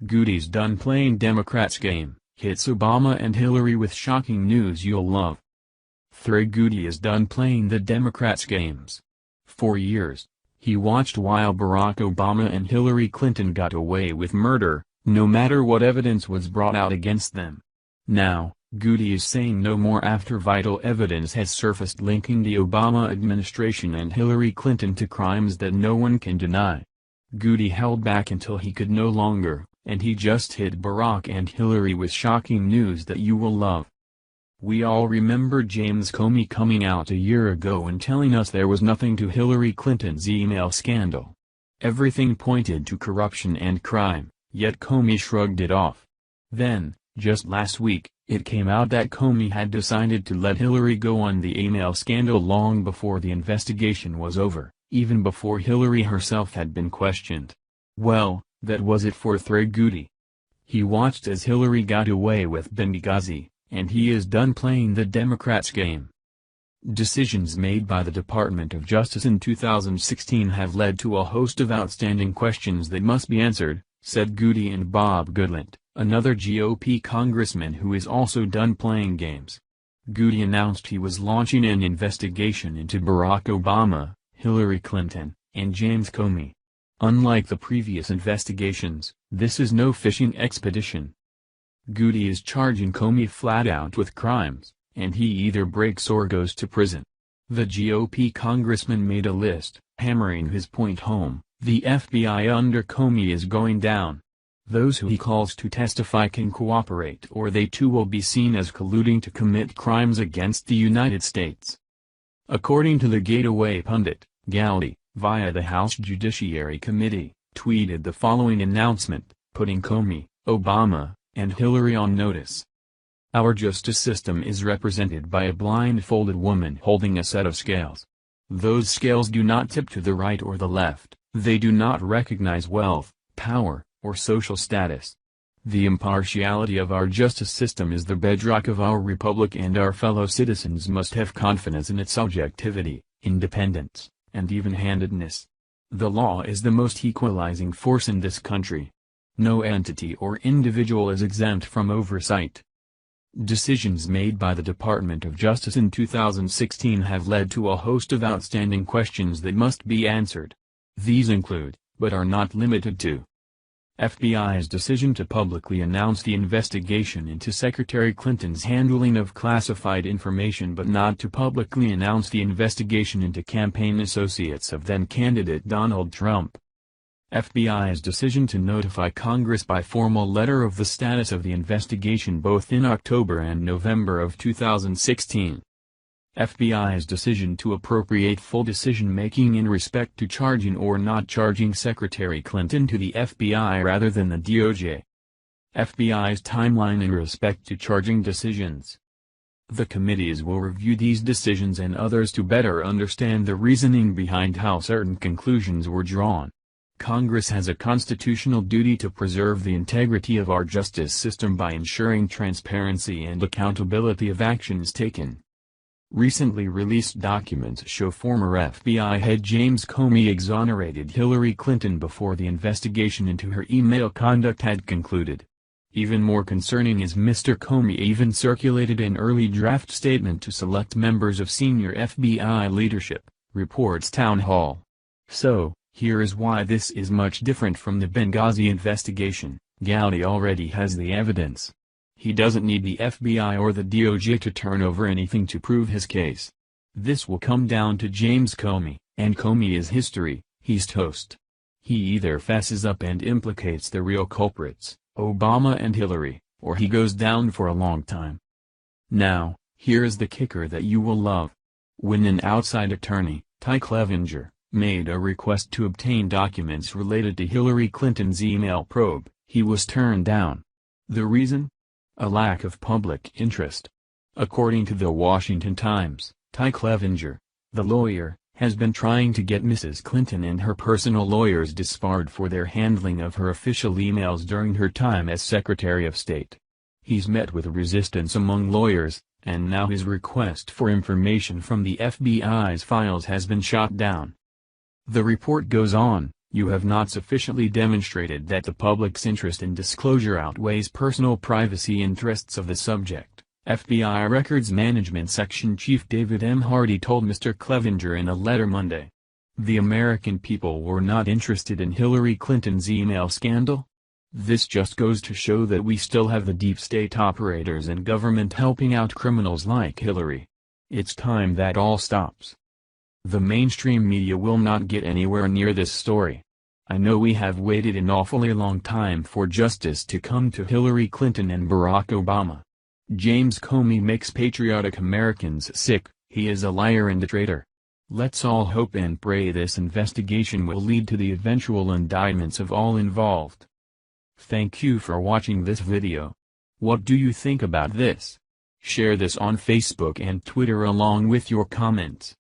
Gowdy's done playing Democrats' game, hits Obama and Hillary with shocking news you'll love. Gowdy is done playing the Democrats' games. For years, he watched while Barack Obama and Hillary Clinton got away with murder, no matter what evidence was brought out against them. Now, Gowdy is saying no more after vital evidence has surfaced linking the Obama administration and Hillary Clinton to crimes that no one can deny. Gowdy held back until he could no longer, and he just hit Barack and Hillary with shocking news that you will love. We all remember James Comey coming out a year ago and telling us there was nothing to Hillary Clinton's email scandal. Everything pointed to corruption and crime, yet Comey shrugged it off. Then, just last week, it came out that Comey had decided to let Hillary go on the email scandal long before the investigation was over, even before Hillary herself had been questioned. Well, that was it for Gowdy. He watched as Hillary got away with Benghazi, and he is done playing the Democrats' game. Decisions made by the Department of Justice in 2016 have led to a host of outstanding questions that must be answered, said Gowdy and Bob Goodlatte, another GOP congressman who is also done playing games. Gowdy announced he was launching an investigation into Barack Obama, Hillary Clinton, and James Comey. Unlike the previous investigations, this is no fishing expedition. Gowdy is charging Comey flat out with crimes, and he either breaks or goes to prison. The GOP congressman made a list, hammering his point home: the FBI under Comey is going down. Those who he calls to testify can cooperate or they too will be seen as colluding to commit crimes against the United States. According to the Gateway pundit, Gowdy, via the House Judiciary Committee, tweeted the following announcement, putting Comey, Obama, and Hillary on notice. Our justice system is represented by a blindfolded woman holding a set of scales. Those scales do not tip to the right or the left, they do not recognize wealth, power, or social status. The impartiality of our justice system is the bedrock of our republic, and our fellow citizens must have confidence in its objectivity, independence, and even-handedness. The law is the most equalizing force in this country. No entity or individual is exempt from oversight. Decisions made by the Department of Justice in 2016 have led to a host of outstanding questions that must be answered. These include, but are not limited to: FBI's decision to publicly announce the investigation into Secretary Clinton's handling of classified information but not to publicly announce the investigation into campaign associates of then-candidate Donald Trump. FBI's decision to notify Congress by formal letter of the status of the investigation both in October and November of 2016. FBI's decision to appropriate full decision-making in respect to charging or not charging Secretary Clinton to the FBI rather than the DOJ. FBI's timeline in respect to charging decisions. The committees will review these decisions and others to better understand the reasoning behind how certain conclusions were drawn. Congress has a constitutional duty to preserve the integrity of our justice system by ensuring transparency and accountability of actions taken. Recently released documents show former FBI head James Comey exonerated Hillary Clinton before the investigation into her email conduct had concluded. Even more concerning is Mr. Comey even circulated an early draft statement to select members of senior FBI leadership, reports Town Hall. So, here is why this is much different from the Benghazi investigation. Gowdy already has the evidence. He doesn't need the FBI or the DOJ to turn over anything to prove his case. This will come down to James Comey, and Comey is history, he's toast. He either fesses up and implicates the real culprits, Obama and Hillary, or he goes down for a long time. Now, here is the kicker that you will love. When an outside attorney, Ty Clevenger, made a request to obtain documents related to Hillary Clinton's email probe, he was turned down. The reason? A lack of public interest. According to the Washington Times, Ty Clevenger, the lawyer, has been trying to get Mrs. Clinton and her personal lawyers disbarred for their handling of her official emails during her time as Secretary of State. He's met with resistance among lawyers, and now his request for information from the FBI's files has been shot down. The report goes on, You have not sufficiently demonstrated that the public's interest in disclosure outweighs personal privacy interests of the subject, FBI Records Management Section Chief David M. Hardy told Mr. Clevenger in a letter Monday. The American people were not interested in Hillary Clinton's email scandal? This just goes to show that we still have the deep state operators in government helping out criminals like Hillary. It's time that all stops. The mainstream media will not get anywhere near this story. I know we have waited an awfully long time for justice to come to Hillary Clinton and Barack Obama. James Comey makes patriotic Americans sick. He is a liar and a traitor. Let's all hope and pray this investigation will lead to the eventual indictments of all involved. Thank you for watching this video. What do you think about this? Share this on Facebook and Twitter along with your comments.